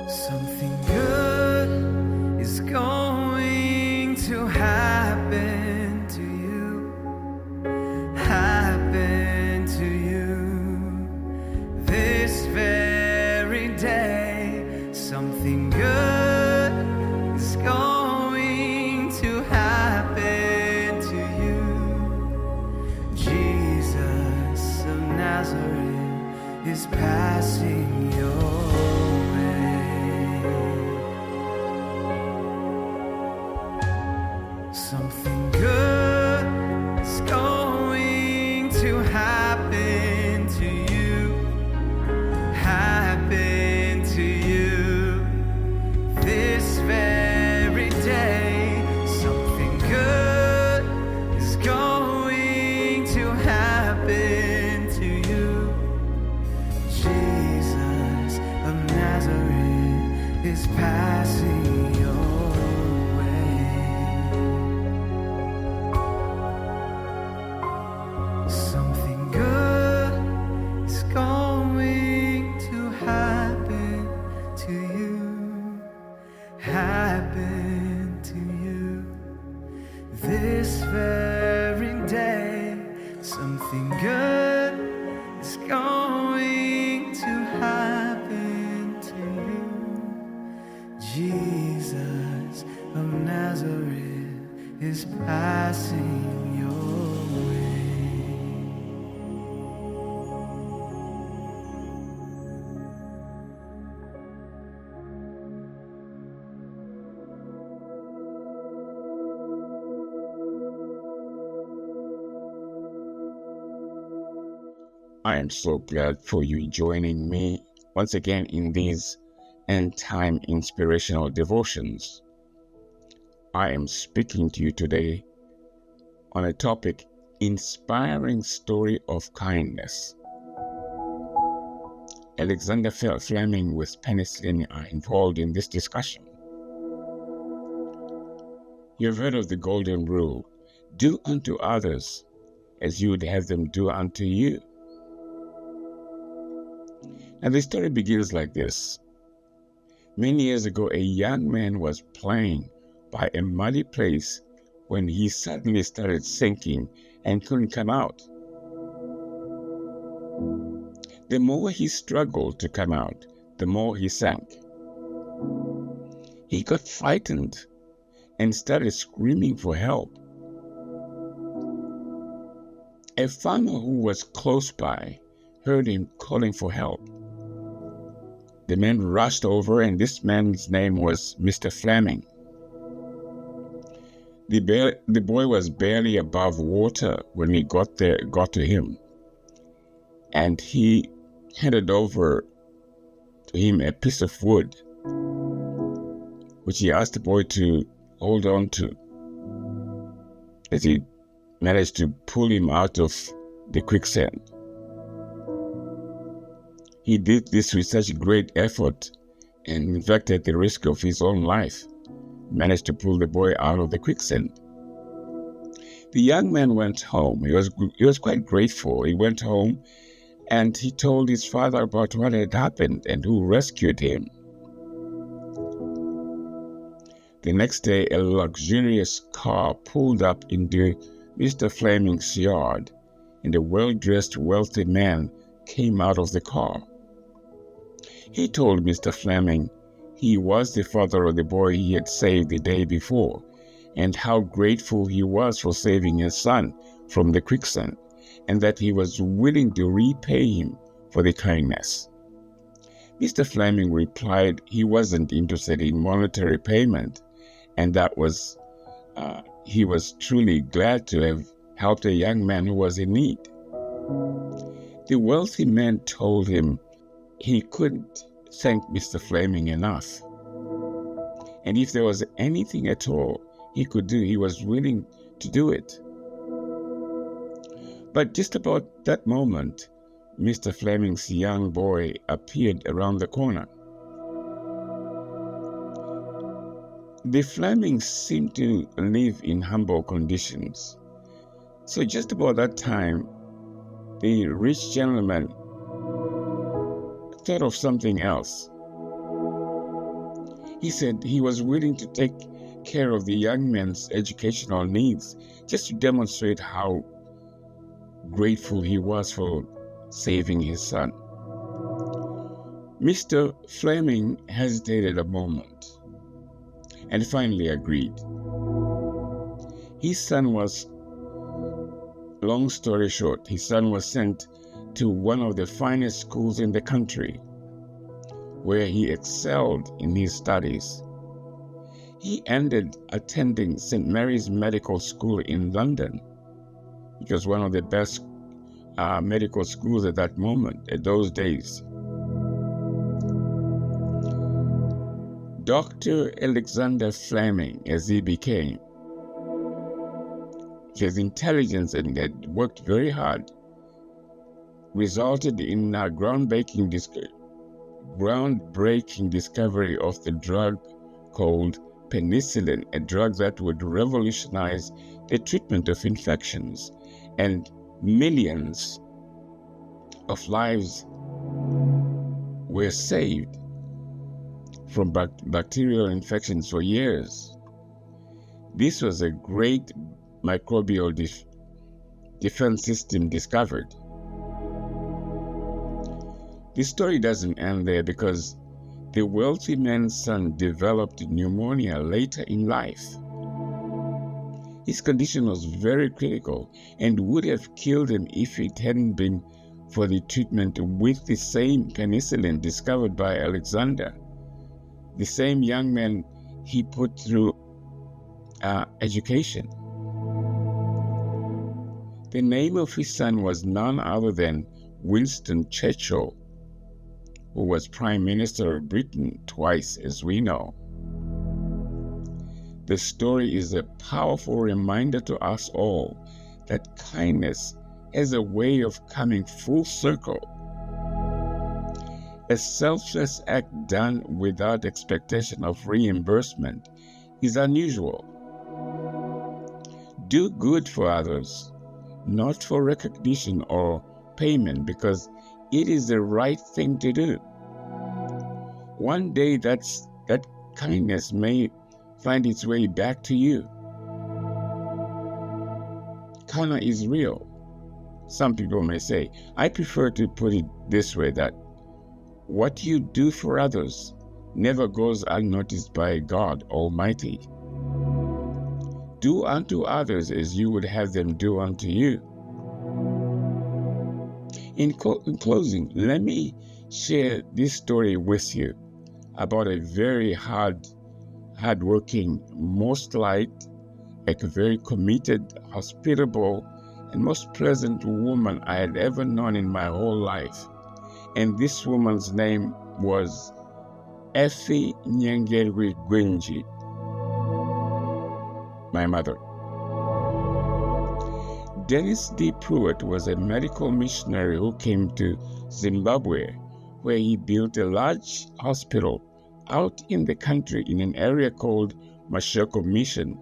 Something good is going to happen to you, happen to you this very day. Something good is going to happen to you. Jesus of Nazareth is passing your way. Something good is going to happen to you, happen to you this very day. Something good is going to happen to you. Jesus of Nazareth is passing your way. Something good is going to happen to you, happen to you this very day. Something good is going to happen to you. Jesus of Nazareth is passing your way. I am so glad for you joining me once again in these end time inspirational devotions. I am speaking to you today on a topic, inspiring story of kindness. Alexander Fleming with penicillin are involved in this discussion. You've heard of the golden rule, do unto others as you would have them do unto you. And the story begins like this. Many years ago, a young man was playing by a muddy place when he suddenly started sinking and couldn't come out. The more he struggled to come out, the more he sank. He got frightened and started screaming for help. A farmer who was close by heard him calling for help. The man rushed over, and this man's name was Mr. Fleming. The boy was barely above water when he got to him, and he handed over to him a piece of wood, which he asked the boy to hold on to, as he managed to pull him out of the quicksand. He did this with such great effort, and in fact at the risk of his own life, managed to pull the boy out of the quicksand. The young man went home. He was quite grateful. He went home and he told his father about what had happened and who rescued him. The next day, a luxurious car pulled up into Mr. Fleming's yard, and a well-dressed, wealthy man came out of the car. He told Mr. Fleming he was the father of the boy he had saved the day before, and how grateful he was for saving his son from the quicksand, and that he was willing to repay him for the kindness. Mr. Fleming replied he wasn't interested in monetary payment, and that he was truly glad to have helped a young man who was in need. The wealthy man told him he couldn't thank Mr. Fleming enough, and if there was anything at all he could do, he was willing to do it. But just about that moment, Mr. Fleming's young boy appeared around the corner. The Flemings seemed to live in humble conditions. So just about that time, the rich gentleman thought of something else. He said he was willing to take care of the young man's educational needs just to demonstrate how grateful he was for saving his son. Mr. Fleming hesitated a moment and finally agreed. Long story short, his son was sent to one of the finest schools in the country, where he excelled in his studies. He ended attending St. Mary's Medical School in London, which was one of the best medical schools at that moment, at those days. Dr. Alexander Fleming, as he became, his intelligence and had worked very hard, resulted in a groundbreaking discovery of the drug called penicillin, a drug that would revolutionize the treatment of infections, and millions of lives were saved from bacterial infections for years. This was a great microbial defense system discovered. The story doesn't end there, because the wealthy man's son developed pneumonia later in life. His condition was very critical and would have killed him if it hadn't been for the treatment with the same penicillin discovered by Alexander, the same young man he put through education. The name of his son was none other than Winston Churchill, who was Prime Minister of Britain twice, as we know. The story is a powerful reminder to us all that kindness has a way of coming full circle. A selfless act done without expectation of reimbursement is unusual. Do good for others, not for recognition or payment, because it is the right thing to do. One day that kindness may find its way back to you. Karma is real. Some people may say. I prefer to put it this way, that what you do for others never goes unnoticed by God Almighty. Do unto others as you would have them do unto you. In closing, let me share this story with you about a very hard-working, most liked, a very committed, hospitable, and most pleasant woman I had ever known in my whole life. And this woman's name was Effie Nyengerwi Gwenji, my mother. Dennis D. Pruitt was a medical missionary who came to Zimbabwe, where he built a large hospital out in the country in an area called Mashoko Mission.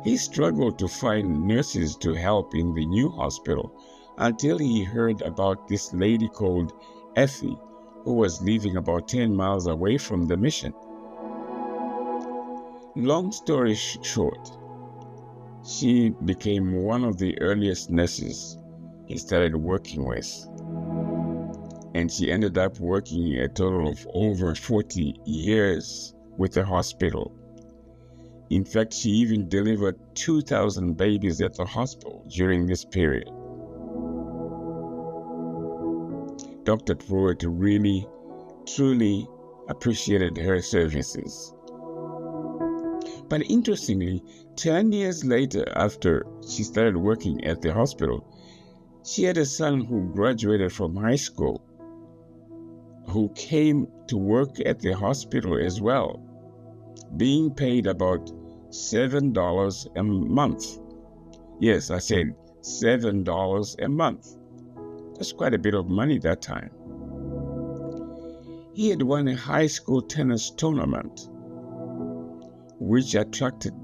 He struggled to find nurses to help in the new hospital until he heard about this lady called Effie, who was living about 10 miles away from the mission. Long story short, she became one of the earliest nurses he started working with. And she ended up working a total of over 40 years with the hospital. In fact, she even delivered 2,000 babies at the hospital during this period. Dr. Pruitt really, truly appreciated her services. But interestingly, 10 years later, after she started working at the hospital, she had a son who graduated from high school, who came to work at the hospital as well, being paid about $7 a month. Yes, I said $7 a month. That's quite a bit of money that time. He had won a high school tennis tournament, which attracted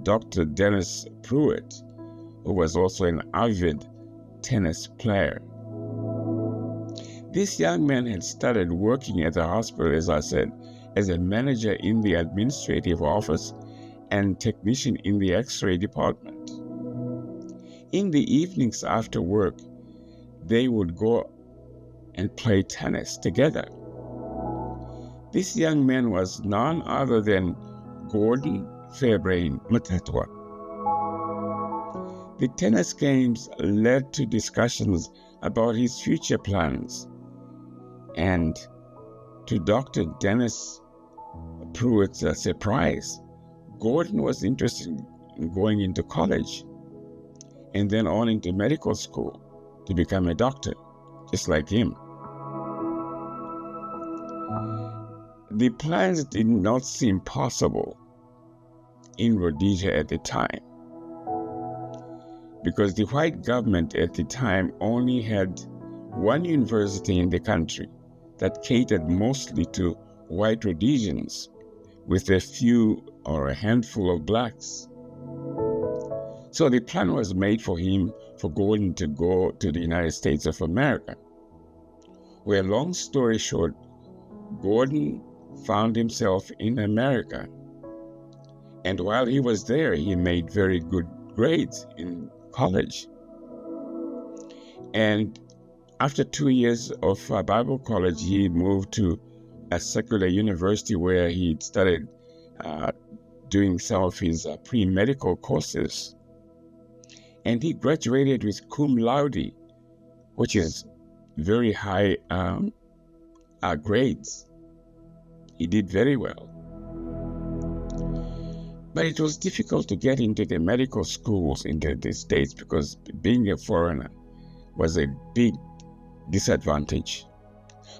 Dr. Dennis Pruitt, who was also an avid tennis player. This young man had started working at the hospital, as I said, as a manager in the administrative office and technician in the X-ray department. In the evenings after work, they would go and play tennis together. This young man was none other than Gordon Fairbrain Mutatwa. The tennis games led to discussions about his future plans, and to Dr. Dennis Pruitt's surprise, Gordon was interested in going into college and then on into medical school to become a doctor, just like him. The plans did not seem possible in Rhodesia at the time, because the white government at the time only had one university in the country that catered mostly to white Rhodesians, with a few or a handful of blacks. So the plan was made for Gordon to go to the United States of America, where, long story short, Gordon found himself in America. And while he was there, he made very good grades in college. And after 2 years of Bible college, he moved to a secular university where he started doing some of his pre-medical courses. And he graduated with cum laude, which is very high grades. He did very well. But it was difficult to get into the medical schools in the States because being a foreigner was a big disadvantage.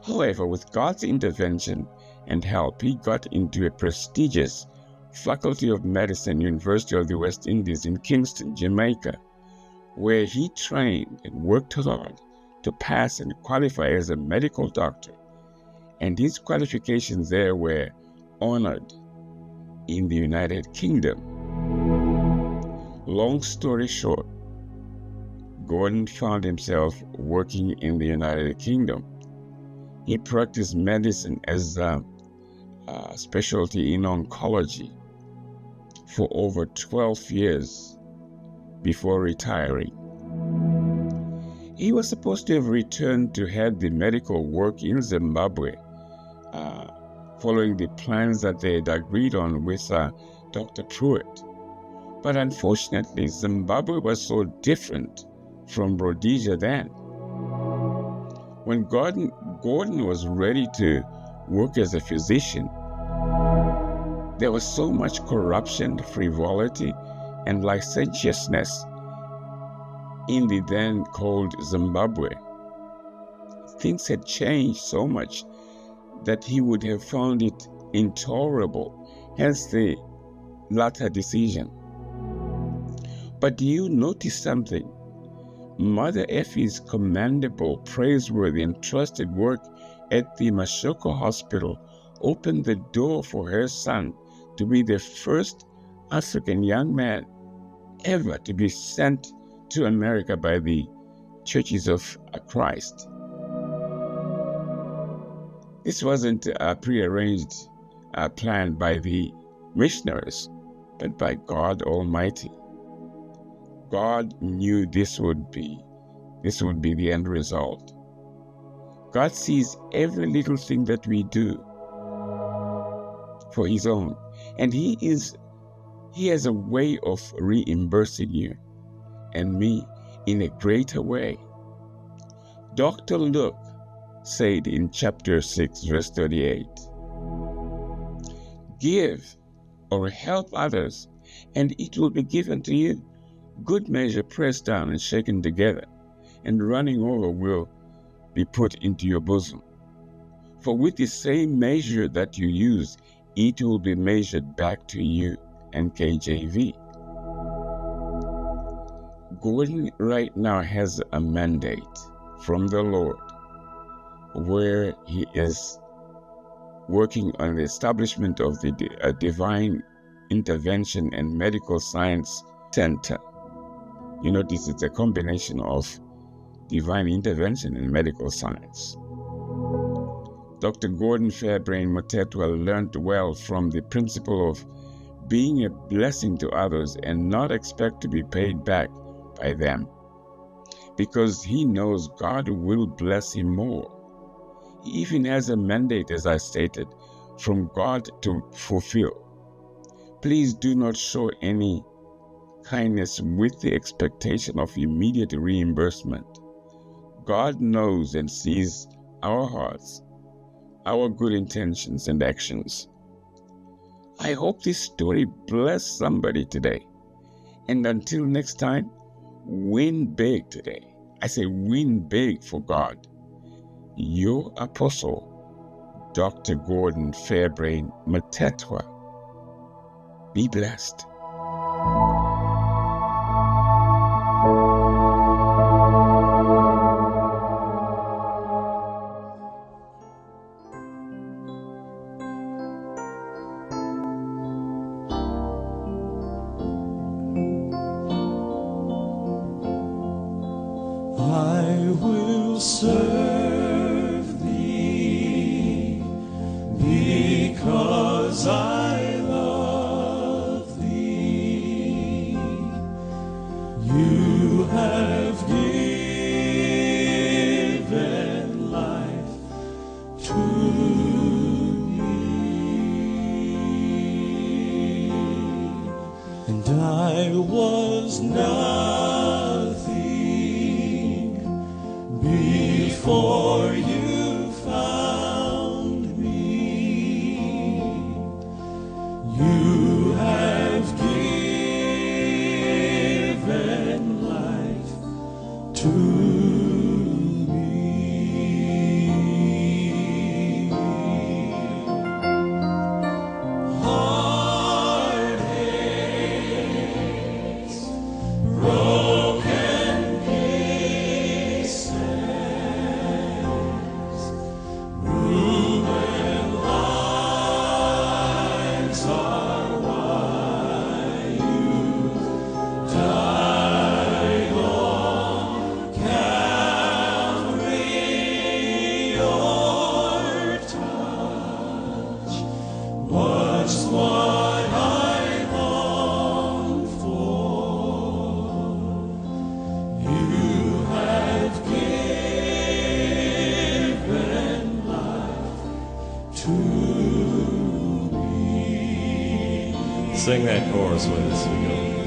However, with God's intervention and help, he got into a prestigious Faculty of Medicine, University of the West Indies in Kingston, Jamaica, where he trained and worked hard to pass and qualify as a medical doctor. And his qualifications there were honored in the United Kingdom. Long story short, Gordon found himself working in the United Kingdom. He practiced medicine as a specialty in oncology for over 12 years before retiring. He was supposed to have returned to head the medical work in Zimbabwe, following the plans that they had agreed on with Dr. Pruitt. But unfortunately, Zimbabwe was so different from Rhodesia then. When Gordon was ready to work as a physician, there was so much corruption, frivolity, and licentiousness in the then called Zimbabwe. Things had changed so much that he would have found it intolerable, hence the latter decision. But do you notice something? Mother Effie's commendable, praiseworthy, and trusted work at the Mashoko Hospital opened the door for her son to be the first African young man ever to be sent to America by the Churches of Christ. This wasn't a prearranged plan by the missionaries, but by God Almighty. God knew this would be the end result. God sees every little thing that we do for His own, and He has a way of reimbursing you and me in a greater way. Dr. Luke said in chapter 6, verse 38, "Give or help others, and it will be given to you. Good measure, pressed down and shaken together, and running over will be put into your bosom. For with the same measure that you use, it will be measured back to you." And KJV. Gordon right now has a mandate from the Lord where he is working on the establishment of the Divine Intervention and Medical Science Center. You notice it's a combination of divine intervention and medical science. Dr. Gordon Fairbrain Motetwa learned well from the principle of being a blessing to others and not expect to be paid back by them, because he knows God will bless him more. He even has a mandate, as I stated, from God to fulfill. Please do not show any kindness with the expectation of immediate reimbursement. God knows and sees our hearts, our good intentions and actions. I hope this story blessed somebody today. And until next time, win big today. I say win big for God. Your apostle, Dr. Gordon Fairbrain Motetwa. Be blessed. I will serve thee because I love thee. You have given life to me, and I was nothing before you found me. You have given life to me. Heartaches, broken pieces, ruined lives are why you died on Calvary. Your touch was what I longed for. You have given life to me. Sing that chorus with us. We go.